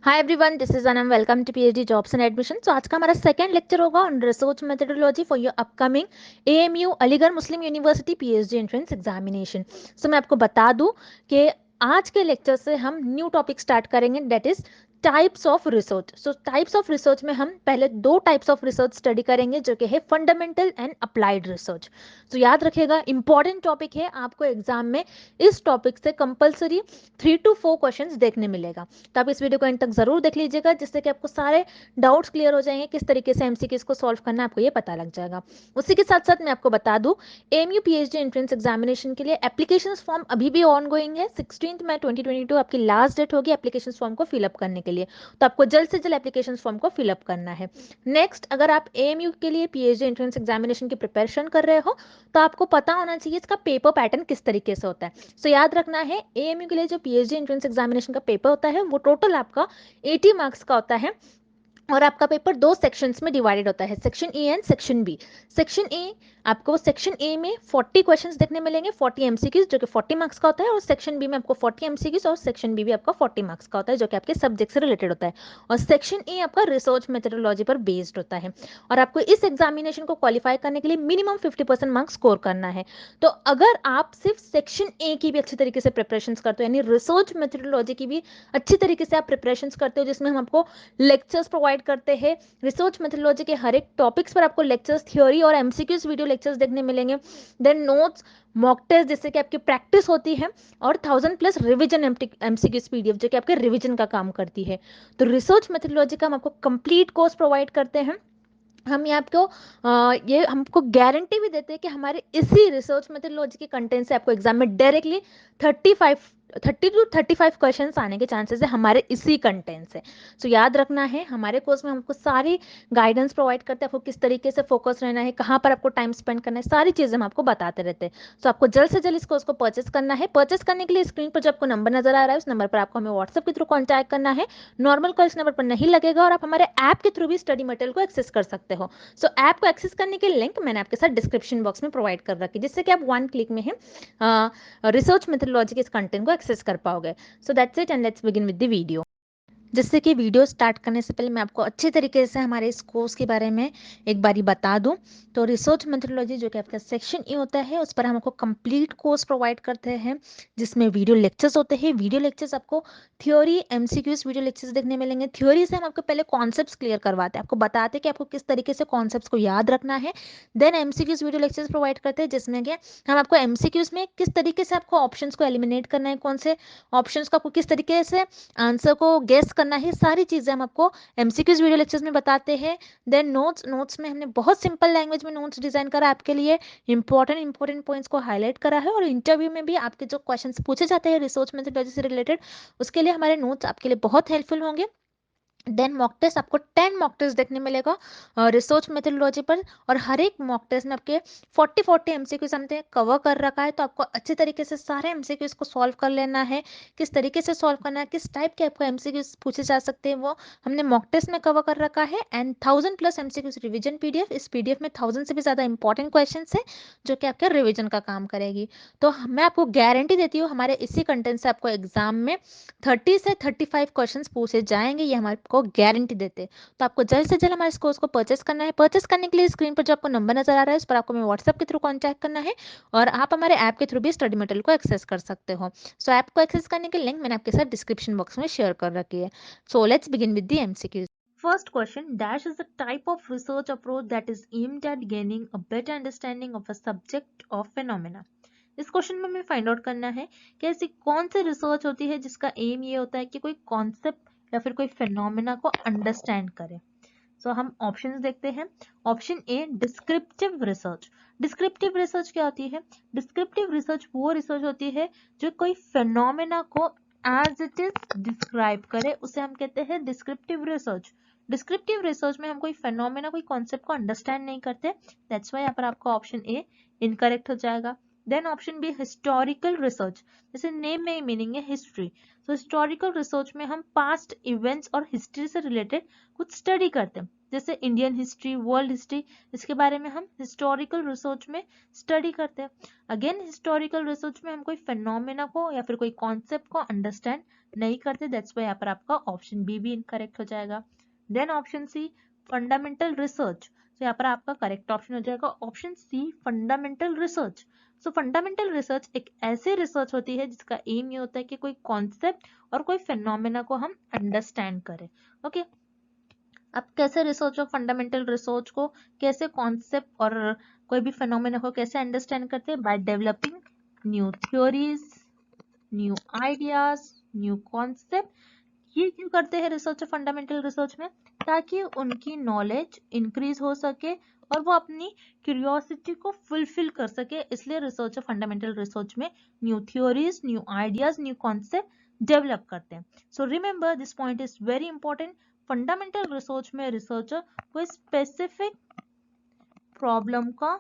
Hi everyone, this is Anam. Welcome to PhD jobs and admission. तो आज का हमारा सेकंड लेक्चर होगा on research methodology for your upcoming AMU Aligarh Muslim University PhD entrance examination. So मैं आपको बता दूं कि आज के लेक्चर से हम न्यू टॉपिक स्टार्ट करेंगे, that is types of research. So types of research में हम पहले दो टाइप्स ऑफ रिसर्च स्टडी करेंगे, जो कि है फंडामेंटल एंड अप्लाइड रिसर्च। तो याद रखिएगा, इंपॉर्टेंट टॉपिक है, आपको एग्जाम में इस टॉपिक से कंपल्सरी 3 to 4 क्वेश्चंस देखने मिलेगा। तो आप इस वीडियो को एंड तक जरूर देख लीजिएगा, जिससे कि आपको सारे डाउट्स क्लियर हो जाएंगे, किस तरीके से एमसीक्यूज को सॉल्व करना है आपको ये पता लग जाएगा। उसी के साथ साथ मैं आपको बता दूं, एएमयू पीएचडी एंट्रेंस एग्जामिनेशन के लिए एप्लीकेशन फॉर्म अभी भी ऑन गोइंग है। 16 मई 2022 आपकी लास्ट डेट होगी एप्लीकेशन फॉर्म को फिलअप करने के लिए। तो आपको जल्द से जल्द एप्लीकेशन फॉर्म को फिलअप करना है। नेक्स्ट, अगर आप एएमयू के लिए पीएचडी एंट्रेंस एग्जामिनेशन की प्रिपरेशन कर रहे हो, तो आपको पता होना चाहिए इसका पेपर पैटर्न किस तरीके से होता है। सो याद रखना है, एएमयू के लिए जो पीएचडी एंट्रेंस एग्जामिनेशन का पेपर होता है वो टोटल आपका 80 मार्क्स का होता है, और आपका पेपर दो सेक्शंस में डिवाइडेड होता है, section A and section B. Section A, आपको सेक्शन ए में 40 क्वेश्चंस देखने मिलेंगे, 40 एमसीक्यूज, जो कि 40 मार्क्स का होता है, और सेक्शन बी में आपको 40 एमसीक्यूज और सेक्शन बी भी आपका 40 मार्क्स का होता है, जो कि आपके सब्जेक्ट से रिलेटेड होता है। और सेक्शन ए आपका रिसर्च मेथोडोलॉजी पर बेस्ड होता है। और आपको इस एग्जामिनेशन को क्वालिफाई करने के लिए मिनिमम 50% मार्क्स स्कोर करना है। तो अगर आप सिर्फ सेक्शन ए की भी अच्छी तरीके से प्रिपरेशन करते हो, यानी रिसर्च मेथोडोलॉजी की भी अच्छी तरीके से आप प्रिपरेशन करते हो, जिसमें हम आपको लेक्चर्स प्रोवाइड करते हैं, रिसर्च मेथोडोलॉजी के हर एक टॉपिक्स पर आपको लेक्चर्स, थ्योरी और एमसीक्यूज वीडियो लेक्चर्स देखने मिलेंगे, देन नोट्स, मॉक टेस्ट जिससे कि आपकी प्रैक्टिस होती है, और 1000+ रिवीजन एमसीक्यूज पीडीएफ जो कि आपके रिवीजन का काम करती है। तो रिसर्च मेथोडोलॉजी का हम आपको कंप्लीट कोर्स प्रोवाइड करते हैं। हम ये आपको ये हमको गारंटी भी देते हैं कि हमारे इसी रिसर्च मेथोडोलॉजी के कंटेंट से आपको एग्जाम में डायरेक्टली 30 to 35 क्वेश्चंस आने के चांसेस है हमारे इसी कंटेंट से। सो याद रखना है, हमारे कोर्स में हमको सारी गाइडेंस प्रोवाइड करते हैं, आपको किस तरीके से फोकस रहना है, कहाँ पर आपको टाइम स्पेंड करना है, सारी चीज़ें हम आपको बताते रहते हैं। सो आपको जल्द से जल्द इस कोर्स को परचेस करना है। परचेस करने के लिए स्क्रीन पर जो आपको नंबर नजर आ रहा है, उस नंबर पर आपको हमें व्हाट्सएप के थ्रू कॉन्टैक्ट करना है। नॉर्मल कॉल इस नंबर पर नहीं लगेगा, और आप हमारे ऐप के थ्रू भी स्टडी मटेरियल को एक्सेस कर सकते हो। सो ऐप को एक्सेस करने के लिंक मैंने आपके साथ डिस्क्रिप्शन बॉक्स में प्रोवाइड कर रखी है, जिससे कि आप 1 क्लिक में रिसर्च मेथोडोलॉजी के इस कंटेंट को एक्सेस कर पाओगे। So that's it, and let's begin with the video. जिससे कि वीडियो स्टार्ट करने से पहले मैं आपको अच्छे तरीके से हमारे इस कोर्स के बारे में एक बारी बता दूं। तो रिसर्च मेथोडोलॉजी जो कि आपका सेक्शन ए होता है, उस पर हम आपको कंप्लीट कोर्स प्रोवाइड करते हैं, जिसमें वीडियो लेक्चर्स होते हैं। वीडियो लेक्चर्स आपको थ्योरी एमसीक्यूज वीडियो लेक्चर्स देखने मिलेंगे। थ्योरी से हम आपको पहले कॉन्सेप्ट्स क्लियर करवाते हैं, आपको बताते हैं कि आपको किस तरीके से कॉन्सेप्ट्स को याद रखना है। Then MCQs video lectures provide करते हैं, जिसमें कि हम आपको एमसीक्यूज में किस तरीके से आपको ऑप्शंस को एलिमिनेट करना है, कौन से ऑप्शंस को आपको किस तरीके से आंसर को गेस करना है, सारी चीजें हम आपको एमसीक्यूज वीडियो लेक्चर्स में बताते हैं। देन नोट्स में हमने बहुत सिंपल लैंग्वेज में नोट्स डिजाइन करा आपके लिए, इंपॉर्टेंट पॉइंट्स को हाईलाइट करा है, और इंटरव्यू में भी आपके जो क्वेश्चंस पूछे जाते हैं रिसर्च मेथोडोलॉजी से रिलेटेड, उसके लिए हमारे नोट्स आपके लिए बहुत हेल्पफुल होंगे। देन मॉक टेस्ट, आपको 10 मॉक टेस्ट देखने मिलेगा रिसर्च मेथोडोलॉजी पर, और हर एक मॉक टेस्ट में आपके 40 एमसीक्यूज हमने कवर कर रखा है। तो आपको अच्छे तरीके से सारे एमसीक्यूज को सॉल्व कर लेना है, किस तरीके से सॉल्व करना है, किस टाइप के आपको एमसीक्यूज पूछे जा सकते हैं, वो हमने मॉक टेस्ट में कवर कर रखा है। एंड 1000+ एमसीक्यूज रिवीजन पीडीएफ, इस पीडीएफ में 1000 से भी ज्यादा इंपॉर्टेंट क्वेश्चन है, जो कि आपके रिविजन का काम करेगी। तो मैं आपको गारंटी देती हूँ, हमारे इसी कंटेंट से आपको एग्जाम में 30 से 35 क्वेश्चंस पूछे जाएंगे, ये हमारे को गारंटी देते हैं। तो आपको जल्द से जल्द हमारे इस कोर्स को परचेस करना है। परचेस करने के लिए स्क्रीन पर जो आपको नंबर नजर आ रहा है, उस पर आपको हमें व्हाट्सएप के थ्रू कॉन्टैक्ट करना है, और आप हमारे ऐप के थ्रू भी स्टडी मटेरियल को एक्सेस कर सकते हो। सो ऐप को एक्सेस करने के लिंक मैंने आपके साथ डिस्क्रिप्शन बॉक्स में शेयर कर रखी है। So let's begin with the MCQs. First question, dash is a type of research approach that is aimed at gaining a better understanding of a subject or phenomena. इस question में हमें find out करना है कि ऐसी कौन सी research होती है जिसका एम ये होता है कि कोई कॉन्सेप्ट या फिर कोई फिनोमेना को अंडरस्टैंड करे। सो हम ऑप्शंस देखते हैं। ऑप्शन ए, डिस्क्रिप्टिव रिसर्च। डिस्क्रिप्टिव रिसर्च क्या होती है? डिस्क्रिप्टिव रिसर्च वो रिसर्च होती है जो कोई फिनोमेना को एज इट इज डिस्क्राइब करे, उसे हम कहते हैं डिस्क्रिप्टिव रिसर्च। डिस्क्रिप्टिव रिसर्च में हम कोई फिनोमेना, कोई कॉन्सेप्ट को अंडरस्टैंड नहीं करते, दैट्स व्हाई यहाँ पर आपका ऑप्शन ए इनकरेक्ट हो जाएगा। Then option B historical research, जैसे नेम में ही मीनिंग है हिस्ट्री, तो हिस्टोरिकल रिसर्च में हम पास्ट इवेंट्स और हिस्ट्री से रिलेटेड कुछ स्टडी करते हैं, जैसे इंडियन हिस्ट्री, वर्ल्ड हिस्ट्री, इसके बारे में हम हिस्टोरिकल रिसर्च में स्टडी करते हैं। अगेन हिस्टोरिकल रिसर्च में हम कोई फिनोमेना को या फिर कोई कॉन्सेप्ट को अंडरस्टैंड नहीं करते, दैट्स वाई यहाँ पर आपका ऑप्शन बी भी इनकरेक्ट हो जाएगा। Then option C fundamental research, तो यहाँ पर आपका करेक्ट ऑप्शन हो जाएगा option C fundamental research. So fundamental research एक ऐसी रिसर्च होती है जिसका एम ये होता है कि कोई कॉन्सेप्ट और कोई फिनोमेना को हम अंडरस्टैंड करें। ओके अब कैसे रिसर्च और फंडामेंटल रिसर्च को, कैसे कॉन्सेप्ट और कोई भी फिनोमेना को कैसे अंडरस्टैंड करते हैं, by developing new theories, new ideas, new concept. ये क्यों करते हैं रिसर्च और फंडामेंटल रिसर्च में, ताकि उनकी नॉलेज इंक्रीज हो सके और वो अपनी क्यूरियोसिटी को फुलफिल कर सके, इसलिए रिसर्च और फंडामेंटल रिसर्च में new theories, new ideas, new concept develop करते हैं। So remember this point is very important. Fundamental research में रिसर्चर कोई स्पेसिफिक प्रॉब्लम का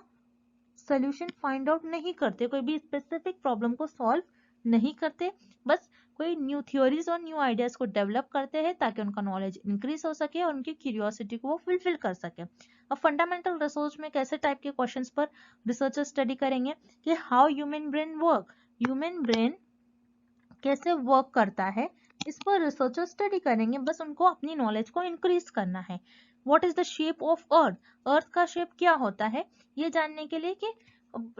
सोल्यूशन फाइंड आउट नहीं करते, कोई भी स्पेसिफिक प्रॉब्लम को सॉल्व नहीं करते, बस कोई न्यू थ्योरीज और न्यू आइडियाज को डेवलप करते हैं ताकि उनका नॉलेज इंक्रीज हो सके और उनकी क्यूरियोसिटी को वो फुलफिल कर सके। अब फंडामेंटल रिसर्च में कैसे टाइप के क्वेश्चंस पर रिसर्चर स्टडी करेंगे कि how human brain work, human brain कैसे वर्क करता है, इस पर रिसर्चर स्टडी करेंगे, बस उनको अपनी नॉलेज को इंक्रीज करना है। What is the shape of earth, earth का शेप क्या होता है, ये जानने के लिए कि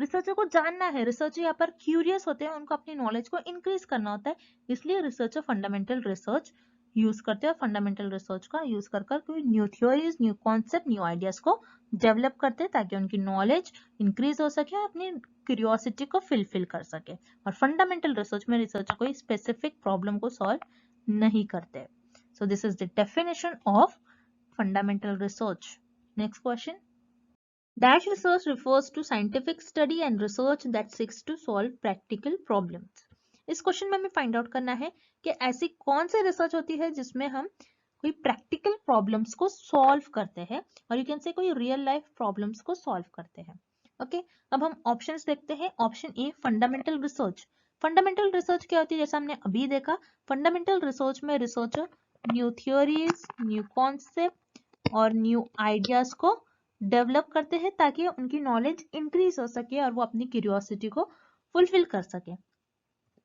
रिसर्चर को जानना है, रिसर्चर यहाँ पर क्यूरियस होते हैं, उनको अपनी नॉलेज को इंक्रीज करना होता है, इसलिए रिसर्चर फंडामेंटल रिसर्च यूज करते हैं। फंडामेंटल रिसर्च का यूज कर कोई new theories, new concept, new ideas को डेवलप करते हैं ताकि उनकी नॉलेज इंक्रीज हो सके और अपनी क्यूरियोसिटी को फिलफिल कर सके। और फंडामेंटल रिसर्च में रिसर्चर कोई स्पेसिफिक प्रॉब्लम को सॉल्व नहीं करते। So this is the definition of fundamental research. Next question, Dash research refers to scientific study and research that seeks to solve practical problems. इस question में हमें find out करना है कि ऐसी कौन सी रिसर्च होती है जिसमें हम कोई प्रैक्टिकल प्रॉब्लम्स को सॉल्व करते हैं, और यू कैन से कोई रियल लाइफ प्रॉब्लम्स को सॉल्व करते हैं। ओके अब हम ऑप्शंस देखते हैं। Option a fundamental research. Fundamental research क्या होती है, जैसा हमने अभी देखा, फंडामेंटल रिसर्च में researcher new theories, new concept और न्यू आइडियाज को डेवलप करते हैं ताकि उनकी नॉलेज इंक्रीज हो सके और वो अपनी क्यूरियोसिटी को फुलफिल कर सके।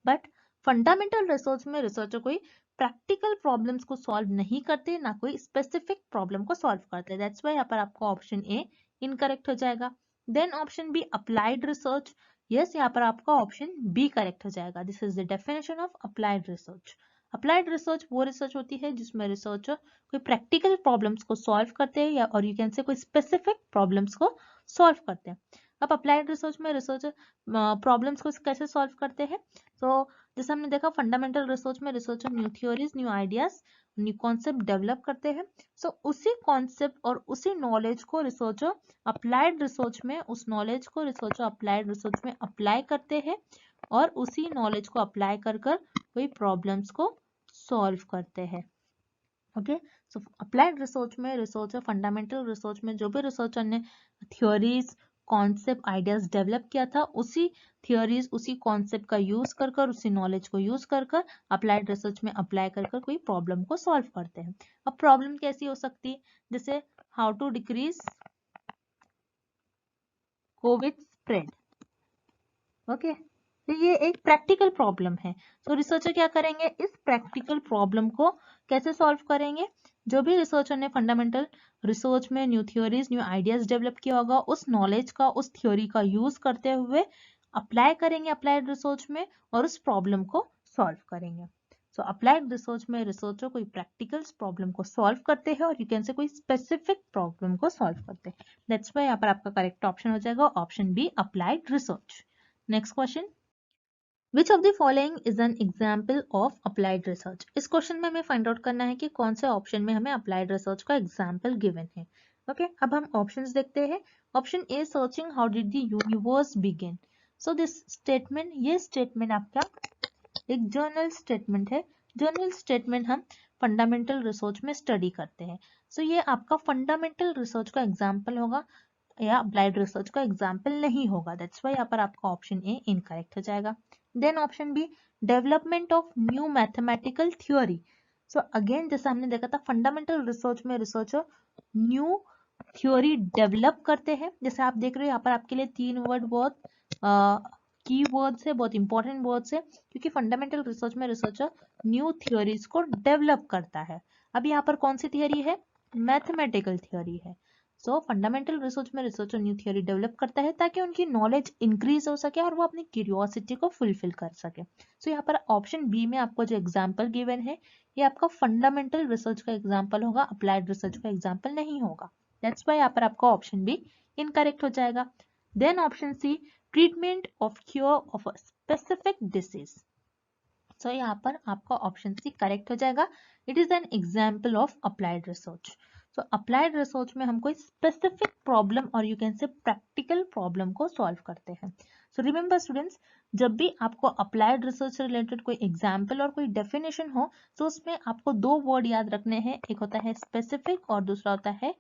बट फंडामेंटल रिसर्च में रिसर्चर कोई प्रैक्टिकल प्रॉब्लम्स को सॉल्व नहीं करते, ना कोई स्पेसिफिक प्रॉब्लम को सॉल्व करते, दैट्स व्हाई यहाँ पर आपका ऑप्शन ए इनकरेक्ट हो जाएगा। Then option B applied research, yes यहाँ पर आपका ऑप्शन बी करेक्ट हो जाएगा। This is the definition of applied research. Applied research वो रिसर्च होती है जिसमें रिसर्चर कोई प्रैक्टिकल प्रॉब्लम्स को सॉल्व करते हैं, या और यू कैन से कोई स्पेसिफिक प्रॉब्लम्स को सॉल्व करते हैं। अब अप्लाइड रिसर्च में रिसर्चर प्रॉब्लम्स को कैसे सॉल्व करते हैं, तो जैसे हमने देखा फंडामेंटल रिसर्च में researcher new theories, new ideas, new concept develop करते हैं। सो उसी कॉन्सेप्ट और उसी नॉलेज को रिसर्चर अप्लाइड रिसर्च में, उस नॉलेज को रिसर्चर अप्लाइड रिसर्च में अप्लाई करते हैं और उसी नॉलेज को अप्लाई कर कोई प्रॉब्लम्स को सॉल्व करते हैं। ओके सो अप्लाइड रिसर्च में रिसर्चर फंडामेंटल रिसर्च में जो भी रिसर्चर ने थ्योरीज, कॉन्सेप्ट, आइडियाज डेवलप किया था, उसी थ्योरीज, उसी कॉन्सेप्ट का यूज कर उसी नॉलेज को यूज कर अप्लाइड रिसर्च में अप्लाई कर कोई प्रॉब्लम को सॉल्व करते हैं। अब प्रॉब्लम कैसी हो सकती है, जैसे how to decrease Covid spread. Okay तो ये एक प्रैक्टिकल प्रॉब्लम है, तो रिसर्चर क्या करेंगे, इस प्रैक्टिकल प्रॉब्लम को कैसे सॉल्व करेंगे, जो भी रिसर्चर ने फंडामेंटल रिसर्च में new theories, new ideas develop किया होगा, उस नॉलेज का, उस थ्योरी का यूज करते हुए अप्लाई करेंगे अप्लाइड रिसर्च में और उस प्रॉब्लम को सॉल्व करेंगे। सो अप्लाइड रिसर्च में रिसर्चर कोई प्रैक्टिकल प्रॉब्लम को सॉल्व करते हैं और यू कैन से कोई स्पेसिफिक प्रॉब्लम को सॉल्व करते हैं, दैट्स व्हाई यहाँ पर आपका करेक्ट ऑप्शन हो जाएगा option B applied research. Next question, Which of the following is an example of applied research? इस क्वेश्चन में हमें फाइंड आउट करना है कि कौन से ऑप्शन में हमें अप्लाइड रिसर्च का एग्जाम्पल गिवन है। ओके अब हम ऑप्शंस देखते हैं। Option A searching how did the universe begin. So this statement, ये स्टेटमेंट आपका एक जर्नल स्टेटमेंट है। जर्नल स्टेटमेंट हम फंडामेंटल रिसर्च में स्टडी करते हैं। सो ये आपका फंडामेंटल रिसर्च का एग्जाम्पल होगा। या अप्लाइड रिसर्च का एग्जाम्पल नहीं होगा। दैट्स वाई यहाँ पर आपका ऑप्शन ए इनकरेक्ट हो जाएगा। Then option B, development of new mathematical theory. So again जैसा हमने देखा था फंडामेंटल रिसर्च में रिसर्चर न्यू थ्योरी डेवलप करते हैं। जैसे आप देख रहे हो यहाँ पर आपके लिए 3 वर्ड बहुत की वर्ड्स है, बहुत इंपॉर्टेंट वर्ड्स है, क्योंकि फंडामेंटल रिसर्च में रिसर्चर न्यू थ्योरीज को डेवलप करता है। अब यहाँ पर कौन सी थियरी है? मैथमेटिकल थियरी है। सो फंडामेंटल रिसर्च में रिसर्चर न्यू थ्योरी डेवलप करता है ताकि उनकी नॉलेज इंक्रीज हो सके और वो अपनी क्यूरियोसिटी को फुलफिल कर सके। सो यहाँ पर ऑप्शन बी में आपको जो एग्जाम्पल गिवन है ये आपका फंडामेंटल रिसर्च का एग्जाम्पल होगा, अप्लाइड रिसर्च का एग्जाम्पल नहीं होगा। दैट्स वाई यहाँ पर आपका ऑप्शन बी इनकरेक्ट हो जाएगा। Then option C, treatment of cure of a specific disease. So यहाँ पर आपका ऑप्शन सी करेक्ट हो जाएगा। It is an example of applied research. So applied research में हम कोई स्पेसिफिक प्रॉब्लम और you can say practical problem को सॉल्व करते हैं। सो रिमेंबर स्टूडेंट्स, जब भी आपको अप्लाइड रिसर्च से रिलेटेड कोई एग्जाम्पल और कोई डेफिनेशन हो तो उसमें आपको 2 वर्ड याद रखने हैं, एक होता है स्पेसिफिक और दूसरा होता है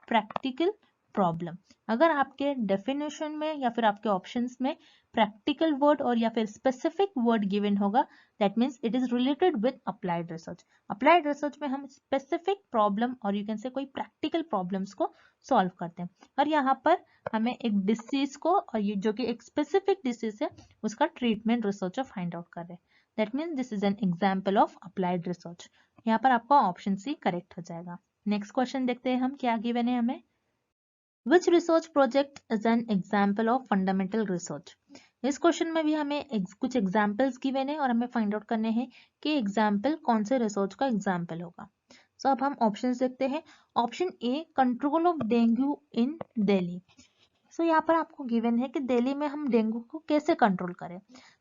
प्रैक्टिकल प्रॉब्लम। अगर आपके डेफिनेशन में या फिर आपके ऑप्शंस में प्रैक्टिकल वर्ड और या फिर स्पेसिफिक वर्ड गिवन होगा, that means it is related with applied research. Applied research में हम स्पेसिफिक प्रॉब्लम और यू कैन से कोई प्रैक्टिकल प्रॉब्लम्स को सॉल्व करते हैं, और यहाँ पर हमें एक डिसीज को और ये जो कि एक स्पेसिफिक डिसीज है उसका ट्रीटमेंट रिसर्चर फाइंड आउट कर रहे हैं। That means this is an example of applied research. यहाँ पर आपका ऑप्शन सी करेक्ट हो जाएगा। नेक्स्ट क्वेश्चन देखते हैं हम क्या गिवन है हमें। Which research project is an example of fundamental research? इस क्वेश्चन में भी हमें कुछ एग्जाम्पल्स गिवन है और हमें फाइंड आउट करने हैं कि एग्जाम्पल कौन से रिसर्च का एग्जाम्पल होगा। सो अब हम ऑप्शंस देखते हैं। Option A, control of dengue in Delhi. So यहाँ पर आपको गिवन है कि दिल्ली में हम डेंगू को कैसे कंट्रोल करें।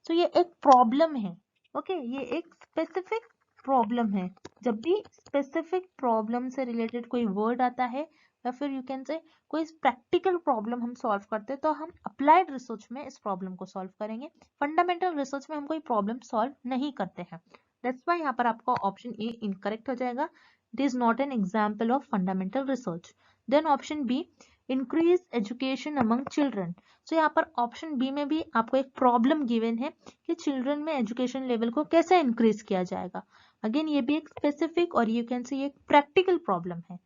सो ये एक प्रॉब्लम है, ओके, ये एक स्पेसिफिक प्रॉब्लम है। जब भी स्पेसिफिक प्रॉब्लम से रिलेटेड कोई वर्ड आता है या फिर यू कैन से कोई प्रैक्टिकल प्रॉब्लम हम सॉल्व करते हैं तो हम अप्लाइड रिसर्च में इस प्रॉब्लम को सॉल्व करेंगे। फंडामेंटल रिसर्च में हम कोई प्रॉब्लम सॉल्व नहीं करते हैं। दैट्स व्हाई यहाँ पर आपका ऑप्शन ए इनकरेक्ट हो जाएगा। It is not an example of fundamental research. Then option B, increase education among children. So यहाँ पर ऑप्शन बी में भी आपको एक प्रॉब्लम गिवन है कि चिल्ड्रन में एजुकेशन लेवल को कैसे इंक्रीज किया जाएगा। अगेन ये भी एक स्पेसिफिक और यू कैन से एक प्रैक्टिकल प्रॉब्लम है।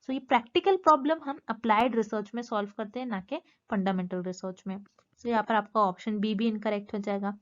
सो ये प्रैक्टिकल प्रॉब्लम हम अप्लाइड रिसर्च में सॉल्व करते हैं, ना कि फंडामेंटल रिसर्च में। सो यहाँ पर आपका ऑप्शन बी भी इनकरेक्ट हो जाएगा।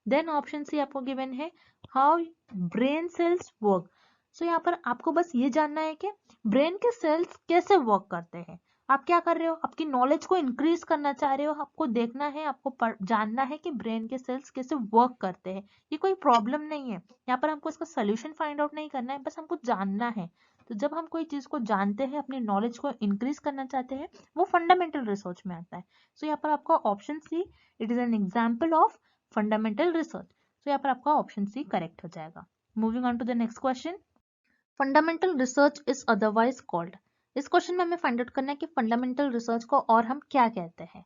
देन ऑप्शन सी आपको गिवन है, हाउ ब्रेन सेल्स वर्क। सो यहाँ पर आपको बस ये जानना है कि ब्रेन के सेल्स कैसे वर्क करते हैं। आप क्या कर रहे हो, आपकी नॉलेज को इंक्रीज करना चाह रहे हो, आपको देखना है, आपको जानना है कि ब्रेन के सेल्स कैसे वर्क करते हैं। ये कोई प्रॉब्लम नहीं है, यहाँ पर हमको इसका सोल्यूशन फाइंड आउट नहीं करना है, बस हमको जानना है। तो जब हम कोई चीज को जानते हैं, अपनी नॉलेज को इंक्रीज करना चाहते हैं, वो फंडामेंटल रिसर्च में आता है। सो यहाँ पर आपका option C, it is an example of fundamental research. So यहाँ पर आपका ऑप्शन सी करेक्ट हो जाएगा। Moving on to the next question, fundamental research is otherwise called. इस क्वेश्चन में हमें फाइंड आउट करना है कि फंडामेंटल रिसर्च को और हम क्या कहते हैं।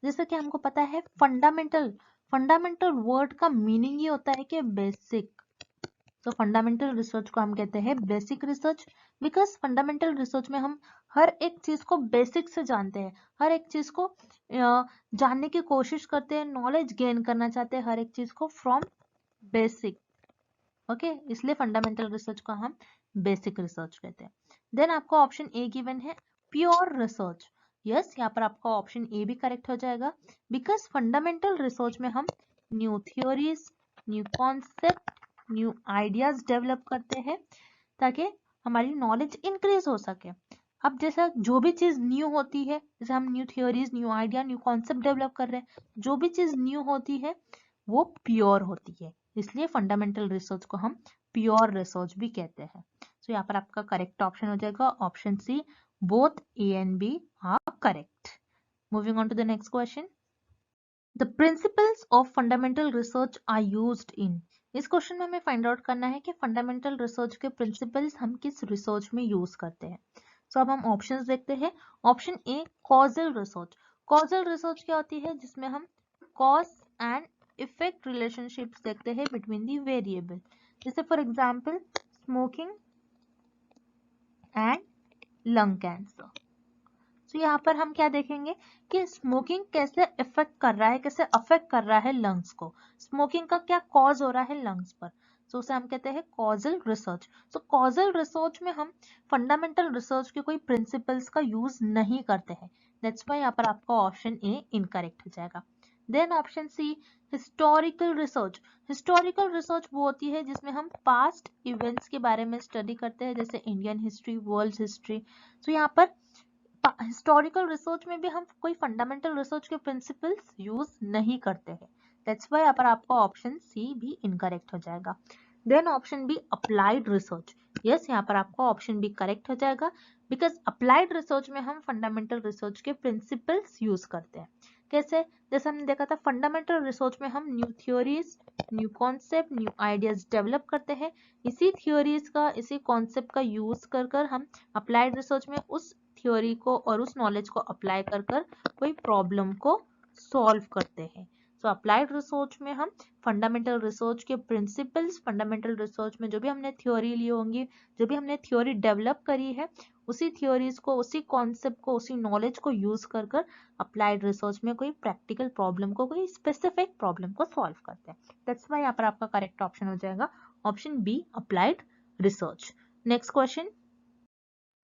जैसे कि हमको पता है फंडामेंटल, फंडामेंटल वर्ड का मीनिंग ये होता है कि बेसिक। तो फंडामेंटल रिसर्च को हम कहते हैं basic research, because fundamental research में हम हर एक चीज को बेसिक से जानते हैं, हर एक चीज को जानने की कोशिश करते हैं, नॉलेज गेन करना चाहते हैं हर एक चीज को फ्रॉम बेसिक। ओके, इसलिए फंडामेंटल रिसर्च को हम बेसिक रिसर्च कहते हैं। देन आपको ऑप्शन ए गिवन है, प्योर रिसर्च। यस, यहाँ पर आपका ऑप्शन ए भी करेक्ट हो जाएगा, बिकॉज फंडामेंटल रिसर्च में हम new theories, new concept, new ideas develop करते हैं ताकि हमारी नॉलेज इंक्रीज हो सके। अब जैसा जो भी चीज न्यू होती है, जैसे हम new theories, new idea, new concept develop कर रहे हैं, जो भी चीज न्यू होती है वो प्योर होती है, इसलिए फंडामेंटल रिसर्च को हम प्योर रिसर्च भी कहते हैं। सो यहाँ पर आपका करेक्ट ऑप्शन हो जाएगा option C, both A and B are correct. Moving on to the next question, the principles of fundamental research are used in. इस क्वेश्चन में हमें फाइंड आउट करना है कि फंडामेंटल रिसर्च के प्रिंसिपल्स हम किस रिसर्च में यूज करते हैं। सो अब हम ऑप्शंस देखते हैं। ऑप्शन ए, कॉजल रिसर्च। कॉजल रिसर्च क्या होती है, जिसमें हम कॉज एंड इफेक्ट रिलेशनशिप्स देखते हैं बिटवीन दी वेरिएबल, जैसे for example smoking and lung cancer. तो यहाँ पर हम क्या देखेंगे कि स्मोकिंग कैसे इफेक्ट कर रहा है, कैसे अफेक्ट कर रहा है लंग्स को, स्मोकिंग का क्या कॉज हो रहा है लंग्स पर। तो उसे हम कहते हैं कॉजल रिसर्च। तो कॉजल रिसर्च में हम फंडामेंटल रिसर्च के कोई प्रिंसिपल्स का यूज नहीं करते हैं। दैट्स वाई यहाँ पर आपका ऑप्शन ए इनकरेक्ट हो जाएगा। Then option C historical research. Historical research वो होती है जिसमें हम पास्ट इवेंट्स के बारे में स्टडी करते हैं, जैसे इंडियन हिस्ट्री, वर्ल्ड हिस्ट्री। तो यहाँ पर हिस्टोरिकल रिसर्च में भी हम कोई फंडामेंटल रिसर्च के प्रिंसिपल्स यूज नहीं करते हैं। दैट्स वाई यहाँ पर आपका ऑप्शन सी भी इनकरेक्ट हो जाएगा। Then option B applied research. Yes, यहाँ पर आपका ऑप्शन बी करेक्ट हो जाएगा, बिकॉज अप्लाइड रिसर्च में हम फंडामेंटल रिसर्च के प्रिंसिपल्स यूज करते हैं। कैसे? जैसे हमने देखा था फंडामेंटल रिसर्च में हम new theories, new concept, new ideas develop करते हैं। इसी थ्योरीज का, इसी कॉन्सेप्ट का यूज कर हम अप्लाइड रिसर्च में उस थ्योरी को और उस नॉलेज को अप्लाई कर कोई प्रॉब्लम को सॉल्व करते हैं। सो अप्लाइड रिसर्च में हम फंडामेंटल रिसर्च के प्रिंसिपल्स, फंडामेंटल रिसर्च में जो भी हमने थ्योरी ली होंगी, जो भी हमने थ्योरी डेवलप करी है, उसी थ्योरीज को, उसी कॉन्सेप्ट को, उसी नॉलेज को यूज कर अप्लाइड रिसर्च में कोई प्रैक्टिकल प्रॉब्लम को, कोई स्पेसिफिक प्रॉब्लम को सॉल्व करते हैं। दैट्स वाई यहाँ पर आपका करेक्ट ऑप्शन हो जाएगा option B applied research. Next question,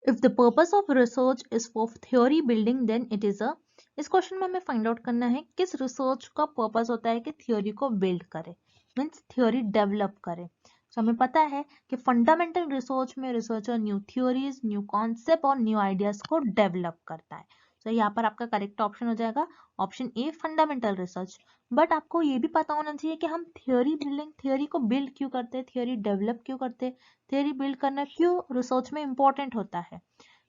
if the purpose of research is for theory building then it is a। इस क्वेश्चन में हमें फाइंड आउट करना है किस रिसर्च का पर्पस होता है कि थ्योरी को बिल्ड करे, मीन्स थ्योरी डेवलप करे। तो हमें पता है कि फंडामेंटल रिसर्च में researcher new theories, new concept और न्यू आइडियाज को डेवलप करता है। तो यहाँ पर आपका करेक्ट ऑप्शन हो जाएगा option a fundamental research. But आपको ये भी पता होना चाहिए कि हम थ्योरी बिल्डिंग, थ्योरी को बिल्ड क्यों करते हैं, थ्योरी डेवलप क्यों करते हैं, थ्योरी बिल्ड करना क्यों रिसर्च में इंपॉर्टेंट होता है।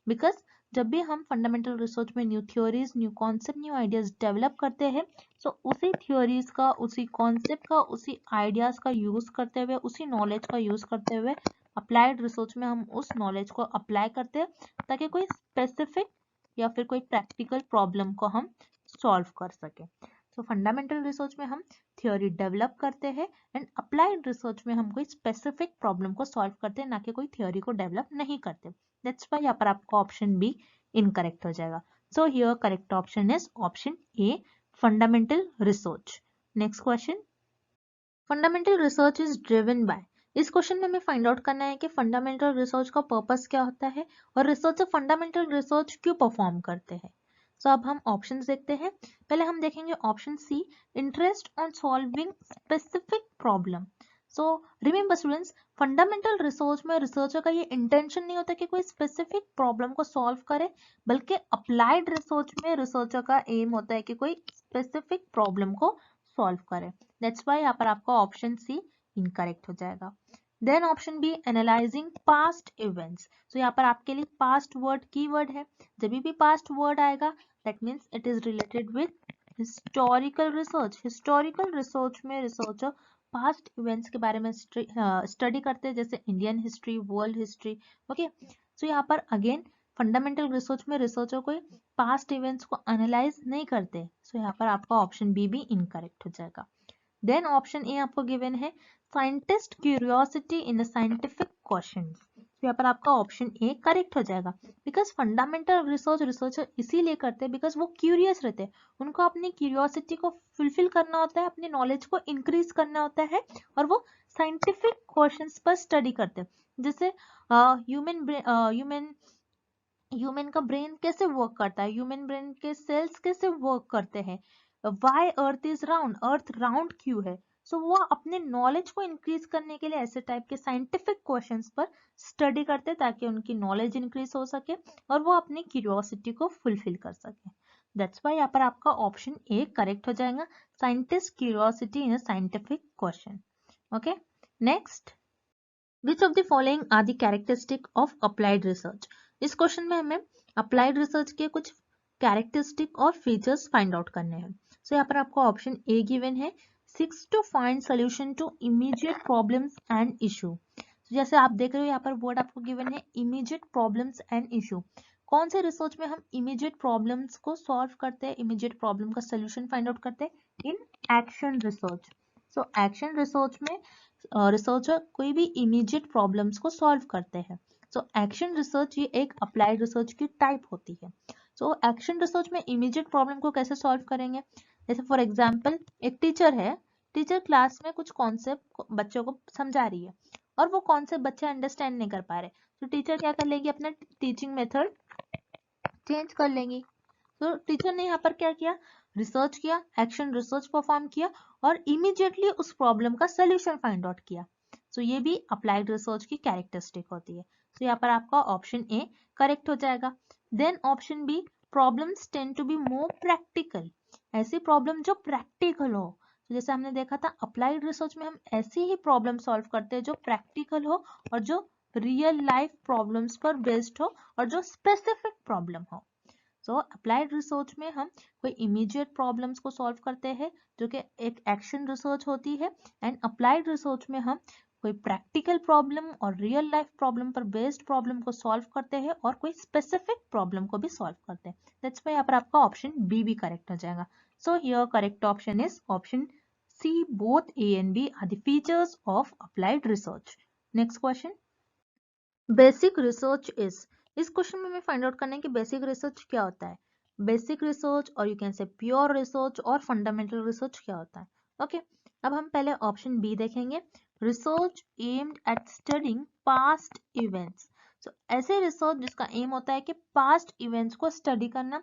बिकॉज जब भी हम फंडामेंटल रिसर्च में new theories, new concept, new ideas develop करते हैं, तो उसी थ्योरीज का, उसी कॉन्सेप्ट का, उसी आइडियाज का यूज करते हुए, उसी नॉलेज का यूज करते हुए अप्लाइड रिसर्च में हम उस नॉलेज को अप्लाई करते हैं ताकि कोई स्पेसिफिक या फिर कोई प्रैक्टिकल प्रॉब्लम को हम सॉल्व कर सके। तो फंडामेंटल रिसर्च में हम थ्योरी डेवलप करते हैं एंड अप्लाइड रिसर्च में हम कोई स्पेसिफिक प्रॉब्लम को सॉल्व करते हैं, ना कि कोई थ्योरी को डेवलप नहीं करते। दैट्स व्हाई यहाँ पर आपका ऑप्शन बी इनकरेक्ट हो जाएगा। So here correct option is option a fundamental research. Next question, fundamental research is driven by. इस क्वेश्चन में हमें फाइंड आउट करना है कि फंडामेंटल रिसर्च का पर्पस क्या होता है और रिसर्चर फंडामेंटल रिसर्च क्यों परफॉर्म करते हैं। सो अब हम ऑप्शंस देखते हैं। पहले हम देखेंगे option C, interest on solving specific problem. So remember students, fundamental research में रिसर्चर का ये इंटेंशन नहीं होता कि कोई स्पेसिफिक प्रॉब्लम को सॉल्व करे, बल्कि अप्लाइड रिसर्च में रिसर्चर का एम होता है कि कोई स्पेसिफिक प्रॉब्लम को सॉल्व करे। दैट्स वाई यहाँ पर आपका ऑप्शन सी इनकरेक्ट हो जाएगा। Then option B analysing past events. तो यहाँ पर आपके लिए पास्ट वर्ड कीवर्ड है। जब भी पास्ट वर्ड आएगा that means it is related with historical research. Historical research में रिसर्चर पास्ट इवेंट्स के बारे में स्टडी करते हैं, जैसे Indian history, world history. Okay, so यहाँ पर अगेन फंडामेंटल रिसर्च में रिसर्चर कोई पास्ट इवेंट्स को एनालाइज नहीं करते। सो यहाँ पर आपका ऑप्शन बी भी इनकरेक्ट हो जाएगा। देन ऑप्शन ए आपको गिवन है scientist curiosity in scientific questions. तो यहाँ पर आपका ऑप्शन ए करेक्ट हो जाएगा, बिकॉज फंडामेंटल रिसर्च रिसर्चर इसीलिए करते हैं बिकॉज वो क्यूरियस रहते हैं, उनको अपनी क्यूरियोसिटी को फुलफिल करना होता है, अपनी नॉलेज को इंक्रीज करना होता है, और वो साइंटिफिक क्वेश्चंस पर स्टडी करते हैं। जैसे ह्यूमन का ब्रेन कैसे वर्क करता है, ह्यूमन ब्रेन के सेल्स कैसे वर्क करते हैं, why earth is round, earth round क्यों है। सो वो अपने नॉलेज को इंक्रीज करने के लिए ऐसे टाइप के साइंटिफिक क्वेश्चंस पर स्टडी करते हैं ताकि उनकी नॉलेज इंक्रीज हो सके और वो अपनी क्यूरियोसिटी को फुलफिल कर सके। दैट्स वाई यहाँ पर आपका ऑप्शन ए करेक्ट हो जाएगा, scientist curiosity in a scientific question. Okay, next, which of the following are the characteristic of applied research. इस क्वेश्चन में हमें अप्लाइड रिसर्च के कुछ कैरेक्टरिस्टिक और फीचर्स फाइंड आउट करने हैं। सो यहाँ पर आपको ऑप्शन ए गिवन है, seeks to find solution to immediate problems and issue. जैसे आप देख रहे हो यहाँ पर वर्ड आपको गिवन है इमीडिएट प्रॉब्लम्स एंड इशू। कौन से रिसर्च में हम इमीडिएट प्रॉब्लम्स को सॉल्व करते हैं, इमीडिएट प्रॉब्लम का सोल्यूशन फाइंड आउट करते हैं? In action research. So action research में रिसर्चर कोई भी इमीडिएट प्रॉब्लम्स को सॉल्व करते हैं। सो एक्शन रिसर्च ये एक अप्लाइड रिसर्च की टाइप होती है। सो एक्शन रिसर्च में इमीडिएट प्रॉब्लम को कैसे सॉल्व करेंगे, जैसे फॉर एग्जांपल एक टीचर है, टीचर क्लास में कुछ कॉन्सेप्ट बच्चों को समझा रही है और वो कॉन्सेप्ट बच्चे अंडरस्टैंड नहीं कर पा रहे, तो टीचर क्या कर लेगी, अपना टीचिंग मेथड चेंज कर लेंगी। तो टीचर ने यहाँ पर क्या किया, रिसर्च किया, एक्शन रिसर्च परफॉर्म किया और इमीडिएटली उस प्रॉब्लम का सोल्यूशन फाइंड आउट किया। सो ये भी अप्लाइड रिसर्च की कैरेक्टरिस्टिक होती है। तो यहाँ पर आपका ऑप्शन ए करेक्ट हो जाएगा। Then option B, problems tend to be more practical, ऐसी प्रॉब्लम जो प्रैक्टिकल हो। तो जैसे हमने देखा था अप्लाइड रिसर्च में हम ऐसी ही प्रॉब्लम सॉल्व करते हैं जो प्रैक्टिकल हो और जो रियल लाइफ प्रॉब्लम्स पर बेस्ड हो और जो स्पेसिफिक प्रॉब्लम हो। सो अप्लाइड रिसर्च में हम कोई इमीडिएट प्रॉब्लम्स को सॉल्व करते हैं जो कि एक एक्शन रिसर्च होती है, एंड अप्लाइड रिसर्च में हम कोई प्रैक्टिकल प्रॉब्लम और रियल लाइफ प्रॉब्लम पर बेस्ड प्रॉब्लम को सॉल्व करते हैं और कोई स्पेसिफिक प्रॉब्लम को भी सॉल्व करते हैं। दैट्स व्हाई यहाँ पर आपका ऑप्शन बी भी करेक्ट हो जाएगा। So here correct option is option C, both A and B are the features of applied research. Next question, basic research is, इस क्वेश्चन में हमें फाइंड आउट करना है कि बेसिक रिसर्च क्या होता है। बेसिक रिसर्च और you can say pure research और फंडामेंटल रिसर्च क्या होता है। ओके, अब हम पहले ऑप्शन बी देखेंगे, research aimed at studying past events. So ऐसे रिसर्च जिसका एम होता है कि पास्ट इवेंट्स को स्टडी करना,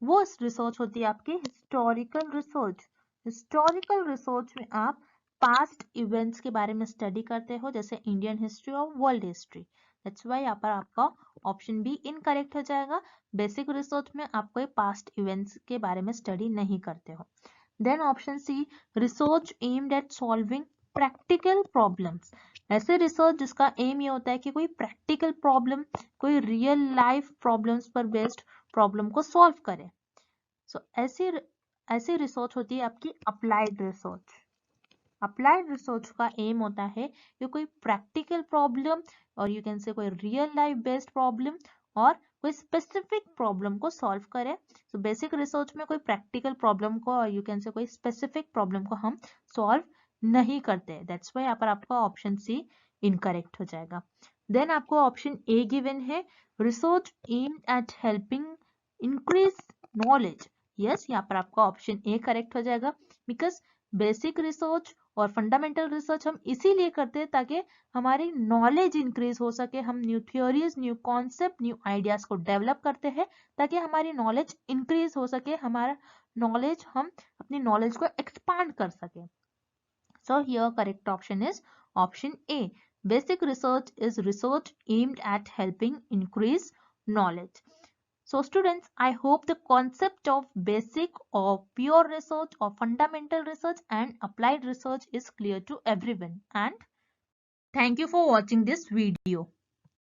वो रिसर्च होती है आपकी हिस्टोरिकल रिसर्च। हिस्टोरिकल रिसर्च में आप पास्ट इवेंट्स के बारे में स्टडी करते हो, जैसे इंडियन हिस्ट्री और वर्ल्ड हिस्ट्री। दैट्स व्हाई यहाँ पर आपका ऑप्शन बी इनकरेक्ट हो जाएगा। बेसिक रिसर्च में आप कोई पास्ट इवेंट्स के बारे में स्टडी नहीं करते हो। Then option C, research aimed at solving practical problems, ऐसे रिसर्च जिसका एम ये होता है कि कोई प्रैक्टिकल प्रॉब्लम, कोई रियल लाइफ प्रॉब्लम्स पर बेस्ड प्रॉब्लम को सॉल्व करे। सो ऐसी रिसर्च होती है आपकी अप्लाइड रिसर्च। अप्लाइड रिसर्च का एम होता है कि कोई प्रैक्टिकल प्रॉब्लम और यू कैन से कोई रियल लाइफ बेस्ड प्रॉब्लम और कोई स्पेसिफिक प्रॉब्लम को सॉल्व करे। सो बेसिक रिसर्च में कोई प्रैक्टिकल प्रॉब्लम को और यू कैन से कोई स्पेसिफिक प्रॉब्लम को हम सॉल्व नहीं करते। दैट्स व्हाई यहाँ पर आपका ऑप्शन सी इनकरेक्ट हो जाएगा। देन आपको ऑप्शन ए गिवन है, research aimed eight helping increase knowledge. Yes, यहाँ पर आपका ऑप्शन ए करेक्ट हो जाएगा, बिकॉज बेसिक रिसर्च और फंडामेंटल रिसर्च हम इसीलिए करते हैं ताकि हमारी नॉलेज इंक्रीज हो सके, हम new theories, new concept, new ideas को डेवलप करते हैं ताकि हमारी नॉलेज इंक्रीज हो सके, हमारा नॉलेज, हम अपनी नॉलेज को एक्सपांड कर सके। सो here correct option is option A, basic research is research aimed eight helping increase knowledge. So students, I hope the concept of basic or pure research or fundamental research and applied research is clear to everyone, and thank you for watching this video.